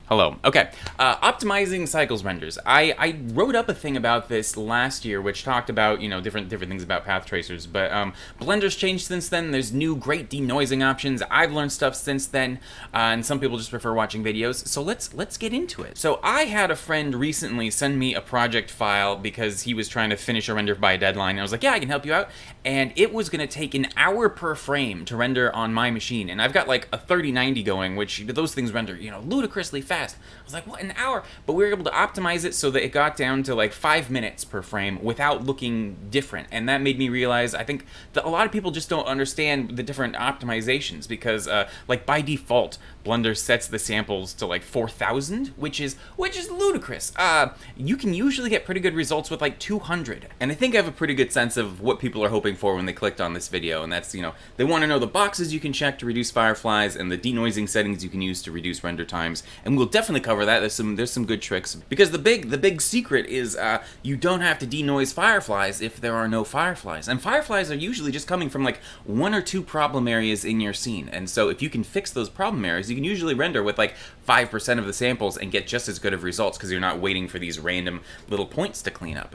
Hello. Okay, optimizing cycles renders. I wrote up a thing about this last year, which talked about different things about path tracers. But Blender's changed since then. There's new great denoising options. I've learned stuff since then, and some people just prefer watching videos. So let's get into it. So I had a friend recently send me a project file because he was trying to finish a render by a deadline. And I was like, yeah, I can help you out. And it was going to take an hour per frame to render on my machine, and I've got like a 3090 going, which those things render ludicrously fast. I was like, what, an hour? But we were able to optimize it so that it got down to like 5 minutes per frame without looking different. And that made me realize, I think, that a lot of people just don't understand the different optimizations because, like, by default, Blender sets the samples to like 4,000, which is ludicrous. You can usually get pretty good results with like 200. And I think I have a pretty good sense of what people are hoping for when they clicked on this video, and that's, they want to know the boxes you can check to reduce fireflies and the denoising settings you can use to reduce render times. And we'll definitely cover that. There's some good tricks, because the big secret is you don't have to denoise fireflies if there are no fireflies, and fireflies are usually just coming from like 1 or 2 problem areas in your scene. And so if you can fix those problem areas, you can usually render with like 5% of the samples and get just as good of results, because you're not waiting for these random little points to clean up.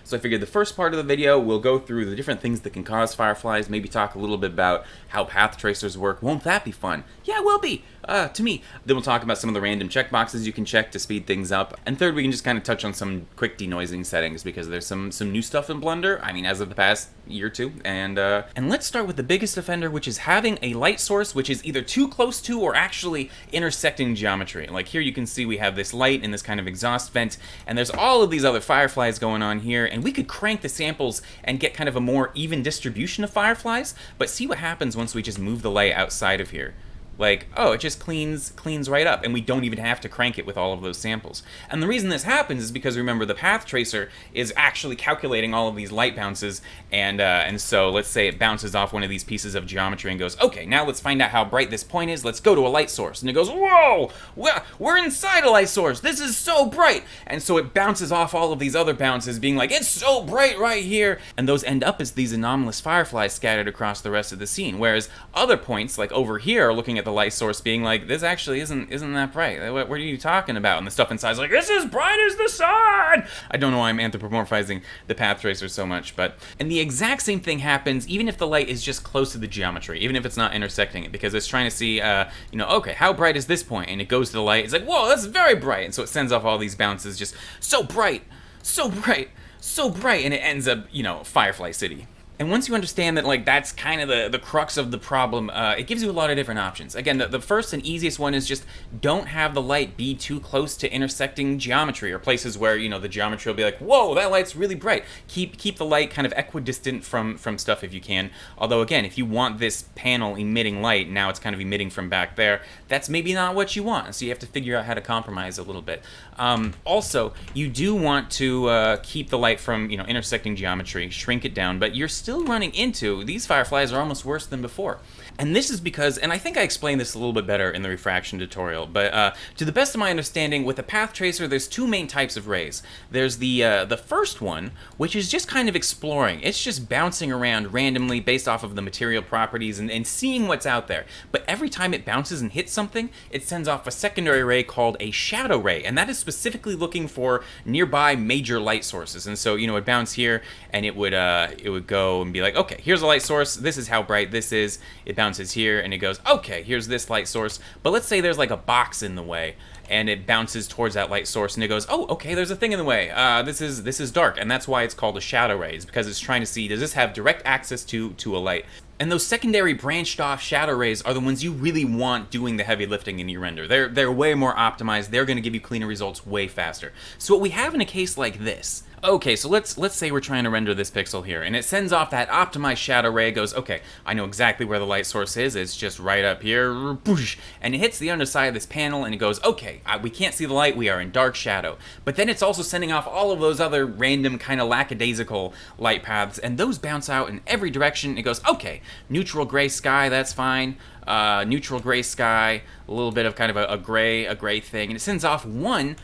So I figured the first part of the video we'll go through the different things that can cause fireflies, maybe talk a little bit about how path tracers work. Won't that be fun? Yeah, it will be. To me. Then we'll talk about some of the random checkboxes you can check to speed things up. And third, we can just kind of touch on some quick denoising settings, because there's some new stuff in Blender, I mean, as of the past year or two. And let's start with the biggest offender, which is having a light source which is either too close to or actually intersecting geometry. Like here you can see we have this light and this kind of exhaust vent, and there's all of these other fireflies going on here, and we could crank the samples and get kind of a more even distribution of fireflies, but see what happens once we just move the light outside of here. Like, oh, it just cleans right up, and we don't even have to crank it with all of those samples. And the reason this happens is because, remember, the path tracer is actually calculating all of these light bounces, and so let's say it bounces off one of these pieces of geometry and goes, okay, now let's find out how bright this point is. Let's go to a light source. And it goes, whoa, we're inside a light source. This is so bright. And so it bounces off all of these other bounces, being like, it's so bright right here. And those end up as these anomalous fireflies scattered across the rest of the scene, whereas other points, like over here, are looking at the light source being like, this actually isn't that bright. What are you talking about? And the stuff inside is like, this is bright as the sun! I don't know why I'm anthropomorphizing the path tracer so much, and the exact same thing happens even if the light is just close to the geometry, even if it's not intersecting it, because it's trying to see, okay, how bright is this point? And it goes to the light, it's like, whoa, that's very bright! And so it sends off all these bounces, just so bright, so bright, so bright, and it ends up, Firefly City. And once you understand that, like, that's kind of the crux of the problem, it gives you a lot of different options. Again, the first and easiest one is just don't have the light be too close to intersecting geometry, or places where, the geometry will be like, whoa, that light's really bright. Keep the light kind of equidistant from stuff if you can. Although, again, if you want this panel emitting light, now it's kind of emitting from back there, that's maybe not what you want. So you have to figure out how to compromise a little bit. Also, you do want to keep the light from, intersecting geometry, shrink it down, but you're still running into, these fireflies are almost worse than before. And this is because, and I think I explained this a little bit better in the refraction tutorial, but to the best of my understanding, with a path tracer, there's 2 main types of rays. There's the first one, which is just kind of exploring. It's just bouncing around randomly based off of the material properties and seeing what's out there. But every time it bounces and hits something, it sends off a secondary ray called a shadow ray, and that is specifically looking for nearby major light sources. And so, it bounce here, and it would go and be like, okay, here's a light source, this is how bright this is. It bounces here, and it goes, okay, here's this light source. But let's say there's like a box in the way, and it bounces towards that light source, and it goes, oh, okay, there's a thing in the way. This is dark, and that's why it's called a shadow ray, is because it's trying to see, does this have direct access to a light? And those secondary branched off shadow rays are the ones you really want doing the heavy lifting in your render. They're way more optimized. They're going to give you cleaner results way faster. So what we have in a case like this, okay, so let's say we're trying to render this pixel here, and it sends off that optimized shadow ray. It goes, okay, I know exactly where the light source is. It's just right up here, and it hits the underside of this panel, and it goes, okay, we can't see the light. We are in dark shadow. But then it's also sending off all of those other random kind of lackadaisical light paths, and those bounce out in every direction. It goes, okay, neutral gray sky, that's fine. neutral gray sky, a little bit of kind of a gray thing, and it sends off one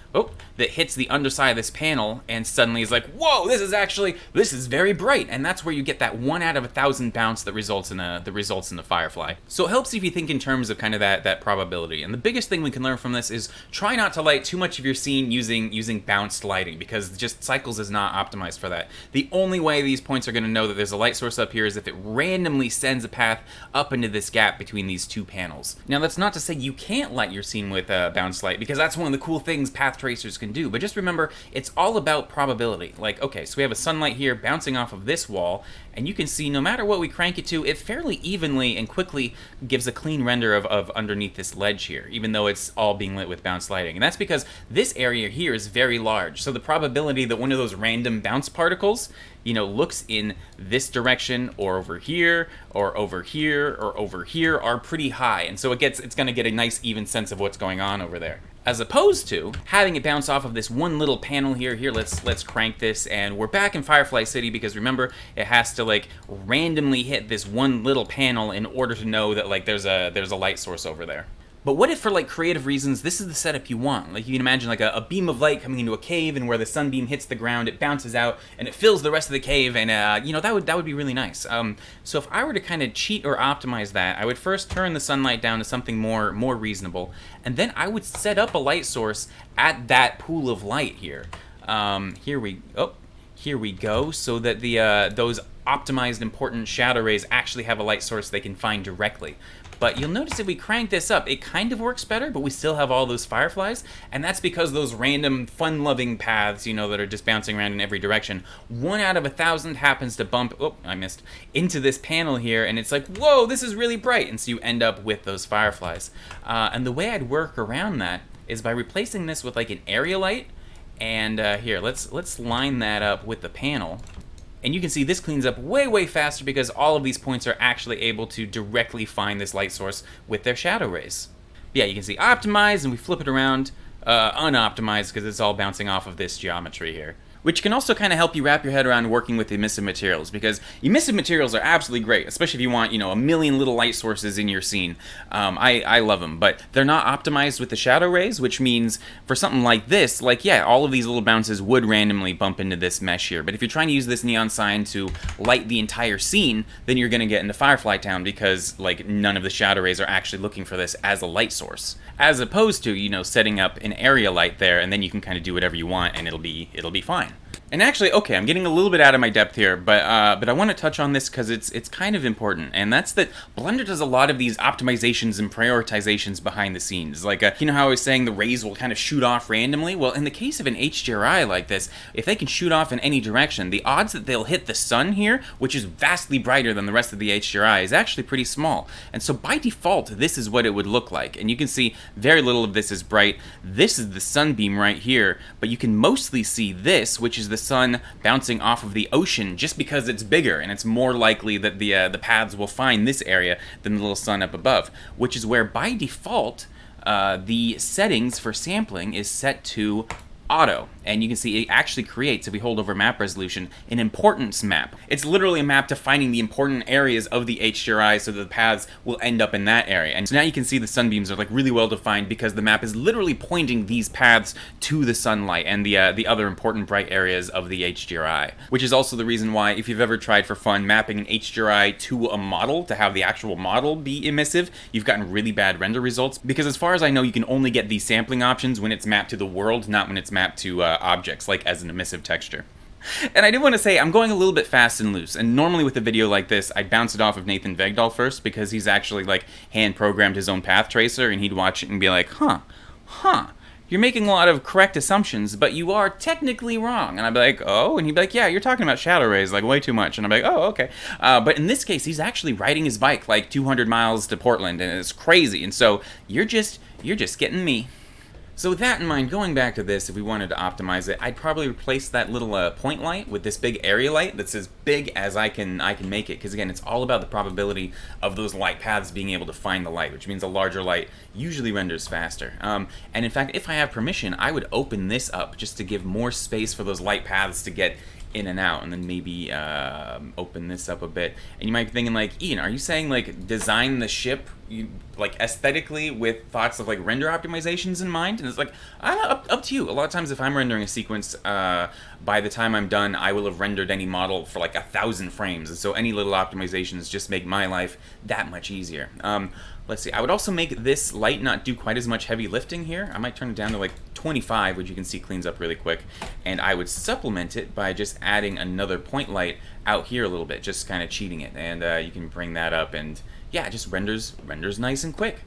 that hits the underside of this panel, and suddenly is like, whoa, this is very bright, and that's where you get that 1 out of 1,000 bounce that results in the firefly. So it helps if you think in terms of kind of that probability. And the biggest thing we can learn from this is try not to light too much of your scene using bounced lighting, because just Cycles is not optimized for that. The only way these points are going to know that there's a light source up here is if it randomly sends a path up into this gap between these two panels. Now that's not to say you can't light your scene with bounced light, because that's one of the cool things path tracers can do, but just remember, it's all about probability. Like, okay, so we have a sunlight here bouncing off of this wall, and you can see no matter what we crank it to, it fairly evenly and quickly gives a clean render of underneath this ledge here, even though it's all being lit with bounced lighting. And that's because this area here is very large, so the probability that one of those random bounce particles, you know, looks in this direction or over here or over here or over here are pretty high, and so it's going to get a nice even sense of what's going on over there. As opposed to having it bounce off of this one little panel here. Let's crank this, and we're back in Firefly City, because remember, it has to like randomly hit this one little panel in order to know that like there's a light source over there. But what if, for like creative reasons, this is the setup you want? Like, you can imagine like a beam of light coming into a cave, and where the sunbeam hits the ground, it bounces out and it fills the rest of the cave, and you know, that would be really nice. So if I were to kind of cheat or optimize that, I would first turn the sunlight down to something more reasonable, and then I would set up a light source at that pool of light here. Here we go, so that those optimized important shadow rays actually have a light source they can find directly. But you'll notice if we crank this up, it kind of works better, but we still have all those fireflies, and that's because those random fun-loving paths, you know, that are just bouncing around in every direction, 1 out of 1,000 happens to bump, into this panel here, and it's like, whoa, this is really bright, and so you end up with those fireflies. And the way I'd work around that is by replacing this with like an area light, and here, let's line that up with the panel. And you can see this cleans up way faster, because all of these points are actually able to directly find this light source with their shadow rays. Yeah, you can see optimized, and we flip it around, unoptimized, because it's all bouncing off of this geometry here. Which can also kind of help you wrap your head around working with emissive materials, because emissive materials are absolutely great, especially if you want, you know, a million little light sources in your scene. I love them, but they're not optimized with the shadow rays, which means for something like this, like, yeah, all of these little bounces would randomly bump into this mesh here. But if you're trying to use this neon sign to light the entire scene, then you're going to get into Firefly Town, because, like, none of the shadow rays are actually looking for this as a light source. As opposed to, you know, setting up an area light there, and then you can kind of do whatever you want, and it'll be fine. And actually, okay, I'm getting a little bit out of my depth here, but I want to touch on this because it's kind of important, and that's that Blender does a lot of these optimizations and prioritizations behind the scenes. Like, you know how I was saying the rays will kind of shoot off randomly? Well, in the case of an HDRI like this, if they can shoot off in any direction, the odds that they'll hit the sun here, which is vastly brighter than the rest of the HDRI, is actually pretty small. And so by default, this is what it would look like. And you can see very little of this is bright. This is the sunbeam right here, but you can mostly see this, which is the sun bouncing off of the ocean, just because it's bigger and it's more likely that the paths will find this area than the little sun up above, which is where by default the settings for sampling is set to auto, and you can see it actually creates, if we hold over map resolution, an importance map. It's literally a map to finding the important areas of the HDRI so that the paths will end up in that area. And so now you can see the sunbeams are like really well defined, because the map is literally pointing these paths to the sunlight and the other important bright areas of the HDRI. Which is also the reason why, if you've ever tried for fun mapping an HDRI to a model to have the actual model be emissive, you've gotten really bad render results, because as far as I know, you can only get these sampling options when it's mapped to the world, not when it's mapped to objects, like as an emissive texture. And I did want to say, I'm going a little bit fast and loose, and normally with a video like this, I'd bounce it off of Nathan Vegdahl first, because he's actually like hand-programmed his own path tracer, and he'd watch it and be like, huh, you're making a lot of correct assumptions, but you are technically wrong. And I'd be like, oh? And he'd be like, yeah, you're talking about shadow rays, like, way too much. And I'm like, oh, okay. But in this case, he's actually riding his bike like 200 miles to Portland, and it's crazy. And so you're just getting me. So with that in mind, going back to this, if we wanted to optimize it, I'd probably replace that little point light with this big area light that's as big as I can make it, because again, it's all about the probability of those light paths being able to find the light, which means a larger light usually renders faster. And in fact, if I have permission, I would open this up just to give more space for those light paths to get in and out, and then maybe open this up a bit. And you might be thinking, like, Ian, are you saying, like, design the ship, like, aesthetically with thoughts of, like, render optimizations in mind? And it's like, up to you. A lot of times if I'm rendering a sequence, by the time I'm done, I will have rendered any model for, like, 1,000 frames. And so any little optimizations just make my life that much easier. Let's see, I would also make this light not do quite as much heavy lifting here. I might turn it down to like 25, which you can see cleans up really quick. And I would supplement it by just adding another point light out here a little bit, just kind of cheating it. And you can bring that up, and yeah, it just renders nice and quick.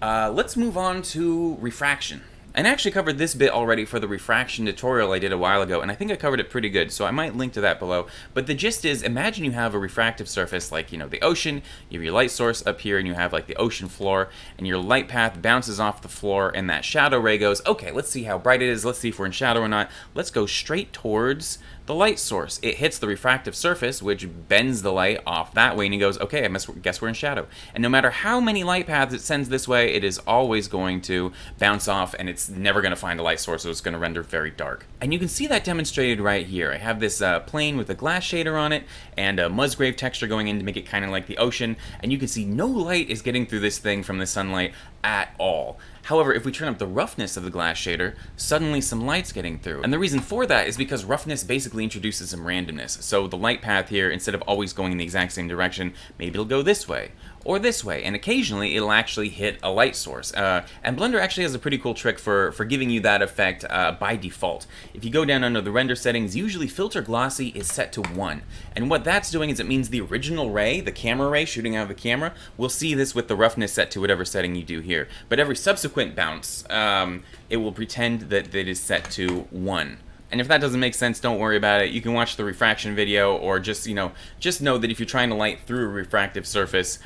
Let's move on to refraction. And I actually covered this bit already for the refraction tutorial I did a while ago, and I think I covered it pretty good, so I might link to that below. But the gist is, imagine you have a refractive surface like, you know, the ocean, you have your light source up here, and you have like the ocean floor, and your light path bounces off the floor, and that shadow ray goes, okay, let's see how bright it is, let's see if we're in shadow or not, let's go straight towards the light source. It hits the refractive surface, which bends the light off that way, and he goes, okay, I guess we're in shadow. And no matter how many light paths it sends this way, it is always going to bounce off, and it's never going to find a light source, so it's going to render very dark. And you can see that demonstrated right here. I have this plane with a glass shader on it, and a Musgrave texture going in to make it kind of like the ocean, and you can see no light is getting through this thing from the sunlight at all. However, if we turn up the roughness of the glass shader, suddenly some light's getting through. And the reason for that is because roughness basically introduces some randomness. So the light path here, instead of always going in the exact same direction, maybe it'll go this way, or this way, and occasionally it'll actually hit a light source. And Blender actually has a pretty cool trick for giving you that effect by default. If you go down under the render settings, usually filter glossy is set to 1. And what that's doing is it means the original ray, the camera ray shooting out of the camera, will see this with the roughness set to whatever setting you do here. But every subsequent bounce, it will pretend that it is set to 1. And if that doesn't make sense, don't worry about it. You can watch the refraction video, or just know that if you're trying to light through a refractive surface,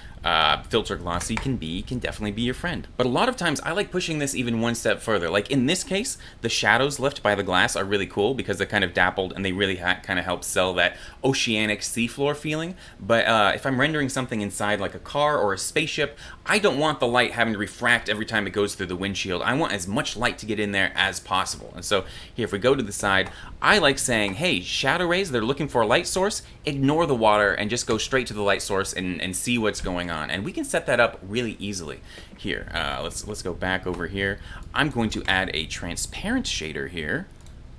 filter glossy can definitely be your friend. But a lot of times I like pushing this even one step further. Like in this case, the shadows left by the glass are really cool because they're kind of dappled, and they really kind of help sell that oceanic seafloor feeling. But if I'm rendering something inside like a car or a spaceship, I don't want the light having to refract every time it goes through the windshield. I want as much light to get in there as possible. And so here, if we go to the side, I like saying, hey, shadow rays, they're looking for a light source, ignore the water and just go straight to the light source and see what's going on. And we can set that up really easily. Here, let's go back over here. I'm going to add a transparent shader here.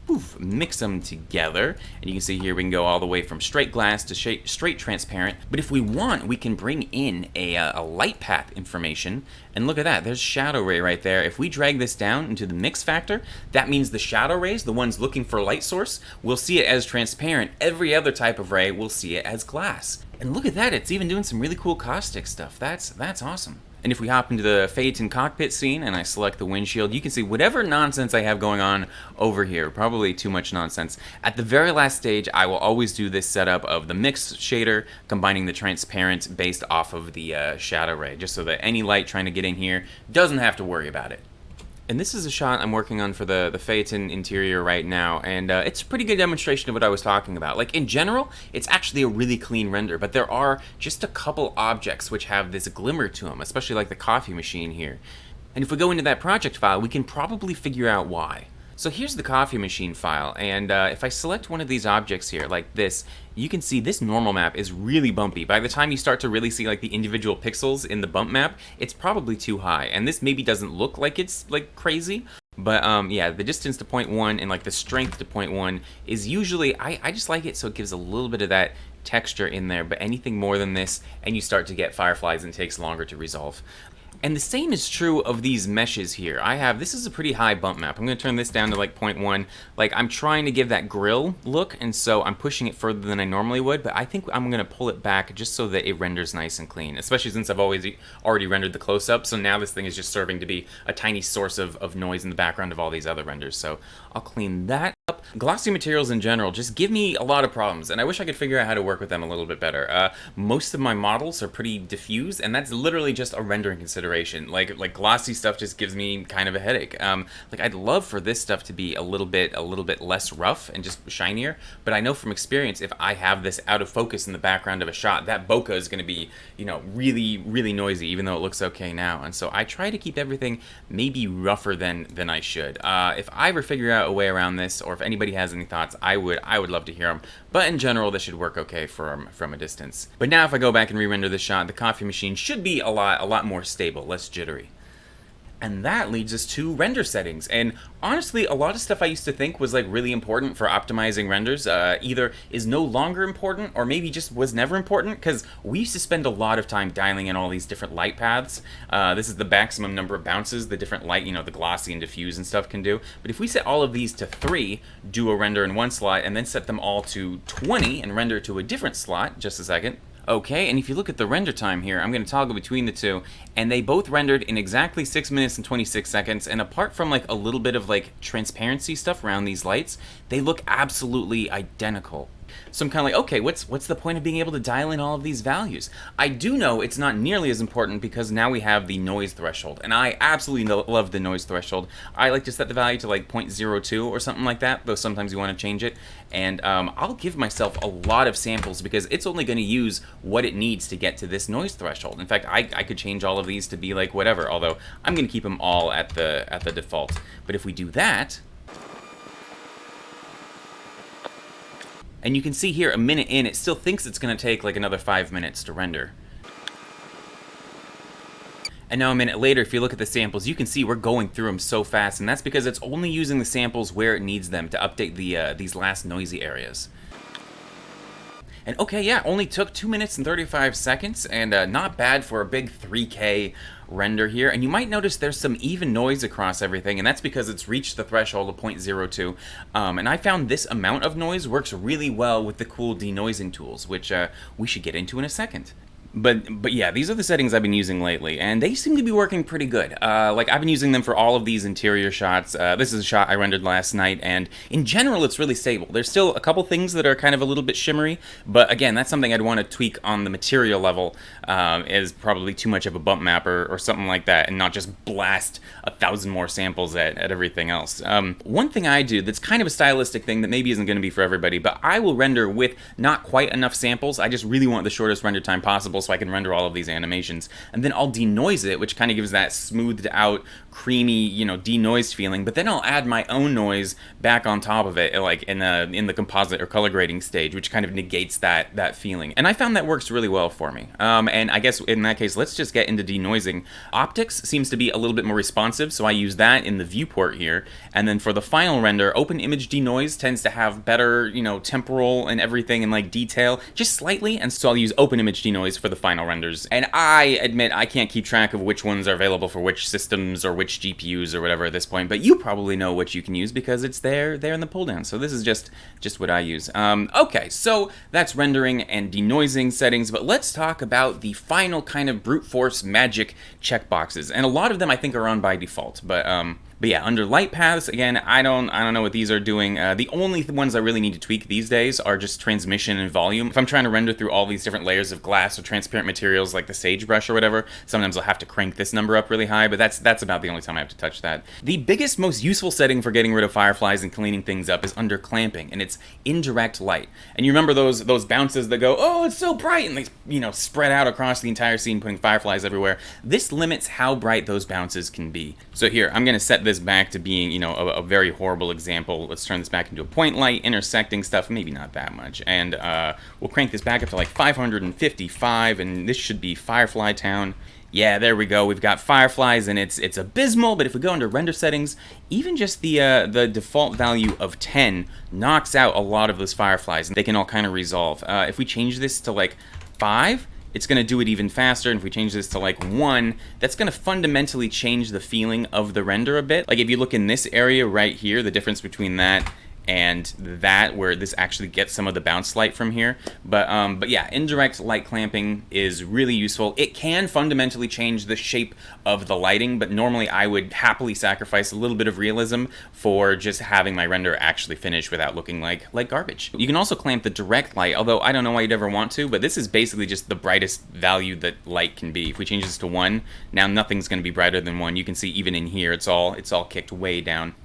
Poof, mix them together, and you can see here we can go all the way from straight glass to straight transparent. But if we want, we can bring in a light path information, and look at that, there's shadow ray right there. If we drag this down into the mix factor, that means the shadow rays, the ones looking for light source, will see it as transparent. Every other type of ray will see it as glass. And look at that, it's even doing some really cool caustic stuff. That's awesome. And if we hop into the Phaeton cockpit scene and I select the windshield, you can see whatever nonsense I have going on over here, probably too much nonsense. At the very last stage, I will always do this setup of the mix shader, combining the transparent based off of the shadow ray, just so that any light trying to get in here doesn't have to worry about it. And this is a shot I'm working on for the Phaeton interior right now, and it's a pretty good demonstration of what I was talking about. Like, in general, it's actually a really clean render, but there are just a couple objects which have this glimmer to them, especially like the coffee machine here. And if we go into that project file, we can probably figure out why. So here's the coffee machine file, and if I select one of these objects here, like this, you can see this normal map is really bumpy. By the time you start to really see like the individual pixels in the bump map, it's probably too high. And this maybe doesn't look like it's like crazy, but yeah, the distance to 0.1 and like the strength to 0.1 is usually, I just like it so it gives a little bit of that texture in there, but anything more than this and you start to get fireflies and it takes longer to resolve. And the same is true of these meshes here. This is a pretty high bump map. I'm going to turn this down to like 0.1. Like, I'm trying to give that grill look, and so I'm pushing it further than I normally would, but I think I'm going to pull it back just so that it renders nice and clean, especially since I've already rendered the close-up, so now this thing is just serving to be a tiny source of noise in the background of all these other renders. So I'll clean that up. Glossy materials in general just give me a lot of problems, and I wish I could figure out how to work with them a little bit better. Most of my models are pretty diffuse, and that's literally just a rendering consideration. consideration. Like glossy stuff just gives me kind of a headache. Like I'd love for this stuff to be a little bit less rough and just shinier, but I know from experience if I have this out of focus in the background of a shot, that bokeh is going to be, you know, really noisy, even though it looks okay now. And so I try to keep everything maybe rougher than I should. If I ever figure out a way around this, or if anybody has any thoughts, I would love to hear them. But in general, this should work okay from a distance. But now if I go back and re-render this shot, the coffee machine should be a lot more stable, less jittery. And that leads us to render settings. And honestly, a lot of stuff I used to think was like really important for optimizing renders either is no longer important or maybe just was never important, because we used to spend a lot of time dialing in all these different light paths. This is the maximum number of bounces the different light, you know, the glossy and diffuse and stuff can do. But if we set all of these to 3, do a render in one slot, and then set them all to 20 and render to a different slot, just a second. Okay, and if you look at the render time here, I'm going to toggle between the two, and they both rendered in exactly 6 minutes and 26 seconds, and apart from like a little bit of like transparency stuff around these lights, they look absolutely identical. So I'm kind of like, okay, what's the point of being able to dial in all of these values? I do know it's not nearly as important because now we have the noise threshold, and I absolutely love the noise threshold. I like to set the value to like 0.02 or something like that, though sometimes you want to change it. And I'll give myself a lot of samples because it's only going to use what it needs to get to this noise threshold. In fact, I could change all of these to be like whatever, although I'm going to keep them all at the default. But if we do that, and you can see here, a minute in, it still thinks it's going to take like another 5 minutes to render. And now a minute later, if you look at the samples, you can see we're going through them so fast, and that's because it's only using the samples where it needs them to update these last noisy areas. And okay, yeah, only took 2 minutes and 35 seconds, and not bad for a big 3K render here. And you might notice there's some even noise across everything, and that's because it's reached the threshold of 0.02. And I found this amount of noise works really well with the cool denoising tools, which we should get into in a second. But yeah, these are the settings I've been using lately, and they seem to be working pretty good. Like, I've been using them for all of these interior shots. This is a shot I rendered last night, and in general, it's really stable. There's still a couple things that are kind of a little bit shimmery, but again, that's something I'd want to tweak on the material level, is probably too much of a bump map or something like that, and not just blast 1,000 more samples at everything else. One thing I do that's kind of a stylistic thing that maybe isn't going to be for everybody, but I will render with not quite enough samples. I just really want the shortest render time possible, so I can render all of these animations, and then I'll denoise it, which kind of gives that smoothed out, creamy, you know, denoised feeling. But then I'll add my own noise back on top of it, like in the composite or color grading stage, which kind of negates that feeling. And I found that works really well for me. And I guess in that case, let's just get into denoising. Optics seems to be a little bit more responsive, so I use that in the viewport here. And then for the final render, open image denoise tends to have better, you know, temporal and everything and like detail, just slightly. And so I'll use open image denoise for the final renders. And I admit I can't keep track of which ones are available for which systems or which GPUs or whatever at this point, but you probably know what you can use because it's there in the pull down. So this is just what I use. Okay, so that's rendering and denoising settings, but let's talk about the final kind of brute force magic checkboxes. And a lot of them I think are on by default, but yeah, under light paths, again, I don't know what these are doing. The only ones I really need to tweak these days are just transmission and volume. If I'm trying to render through all these different layers of glass or transparent materials like the sagebrush or whatever, sometimes I'll have to crank this number up really high, but that's about the only time I have to touch that. The biggest, most useful setting for getting rid of fireflies and cleaning things up is under clamping, and it's indirect light. And you remember those bounces that go, oh, it's so bright, and they, you know, spread out across the entire scene, putting fireflies everywhere. This limits how bright those bounces can be. So here, I'm gonna set this back to being, you know, a very horrible example. Let's turn this back into a point light, intersecting stuff, maybe not that much. And we'll crank this back up to like 555, and this should be Firefly Town. Yeah, there we go. We've got fireflies, and it's abysmal, but if we go under render settings, even just the default value of 10 knocks out a lot of those fireflies, and they can all kind of resolve. If we change this to like 5, it's going to do it even faster, and if we change this to like 1, that's going to fundamentally change the feeling of the render a bit. Like if you look in this area right here, the difference between that and that where this actually gets some of the bounce light from here. But yeah, indirect light clamping is really useful. It can fundamentally change the shape of the lighting, but normally I would happily sacrifice a little bit of realism for just having my render actually finish without looking like garbage. You can also clamp the direct light, although I don't know why you'd ever want to, but this is basically just the brightest value that light can be. If we change this to 1, now nothing's going to be brighter than 1. You can see even in here, it's all kicked way down.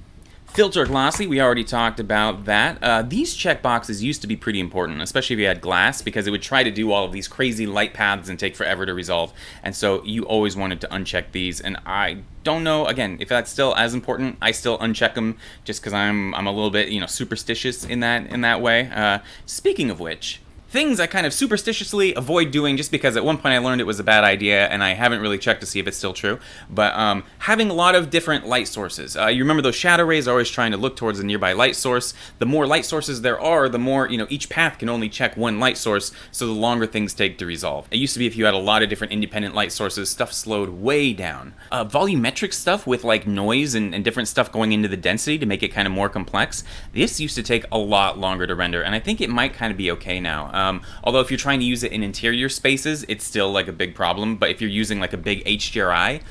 Filter glossy, we already talked about that. These checkboxes used to be pretty important, especially if you had glass, because it would try to do all of these crazy light paths and take forever to resolve. And so you always wanted to uncheck these, and I don't know, again, if that's still as important. I still uncheck them just because I'm a little bit, superstitious in that way. Speaking of which, things I kind of superstitiously avoid doing just because at one point I learned it was a bad idea and I haven't really checked to see if it's still true. But having a lot of different light sources. You remember those shadow rays are always trying to look towards a nearby light source. The more light sources there are, the more, each path can only check one light source, so the longer things take to resolve. It used to be if you had a lot of different independent light sources, stuff slowed way down. Volumetric stuff with like noise and different stuff going into the density to make it kind of more complex. This used to take a lot longer to render, and I think it might kind of be okay now. Although if you're trying to use it in interior spaces, it's still like a big problem. But if you're using like a big HDRI,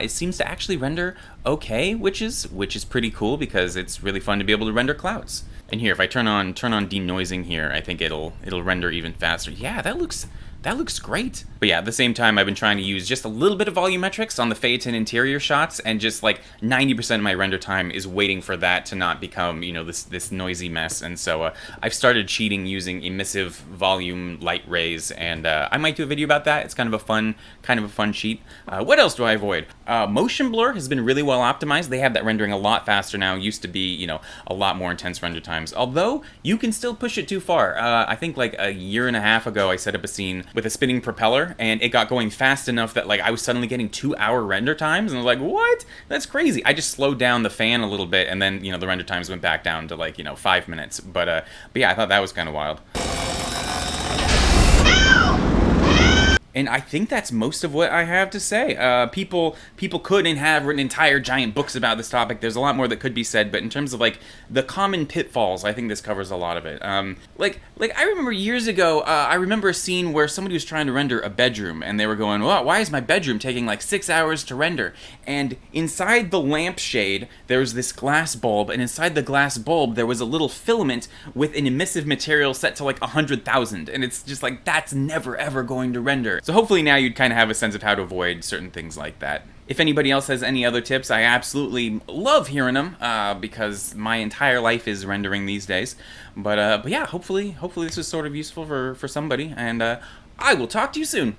it seems to actually render okay, which is pretty cool because it's really fun to be able to render clouds. And here, if I turn on denoising here, I think it'll render even faster. Yeah, that looks great. But yeah, at the same time, I've been trying to use just a little bit of volumetrics on the Phaeton interior shots, and just like 90% of my render time is waiting for that to not become, this noisy mess. And so I've started cheating using emissive volume light rays, and I might do a video about that. It's kind of a fun cheat. What else do I avoid? Motion blur has been really well optimized. They have that rendering a lot faster now. It used to be, a lot more intense render times. Although you can still push it too far. I think like a year and a half ago, I set up a scene with a spinning propeller, and it got going fast enough that like I was suddenly getting 2-hour render times, and I was like, what? That's crazy. I just slowed down the fan a little bit, and then the render times went back down to like 5 minutes. But yeah, I thought that was kind of wild. And I think that's most of what I have to say. People could and have written entire giant books about this topic. There's a lot more that could be said, but in terms of like the common pitfalls, I think this covers a lot of it. Like I remember years ago, I remember a scene where somebody was trying to render a bedroom, and they were going, "Well, why is my bedroom taking like 6 hours to render?" And inside the lampshade, there was this glass bulb, and inside the glass bulb, there was a little filament with an emissive material set to like 100,000, and it's just like, that's never ever going to render. So hopefully now you'd kind of have a sense of how to avoid certain things like that. If anybody else has any other tips, I absolutely love hearing them, because my entire life is rendering these days. But yeah, hopefully this was sort of useful for somebody, and I will talk to you soon.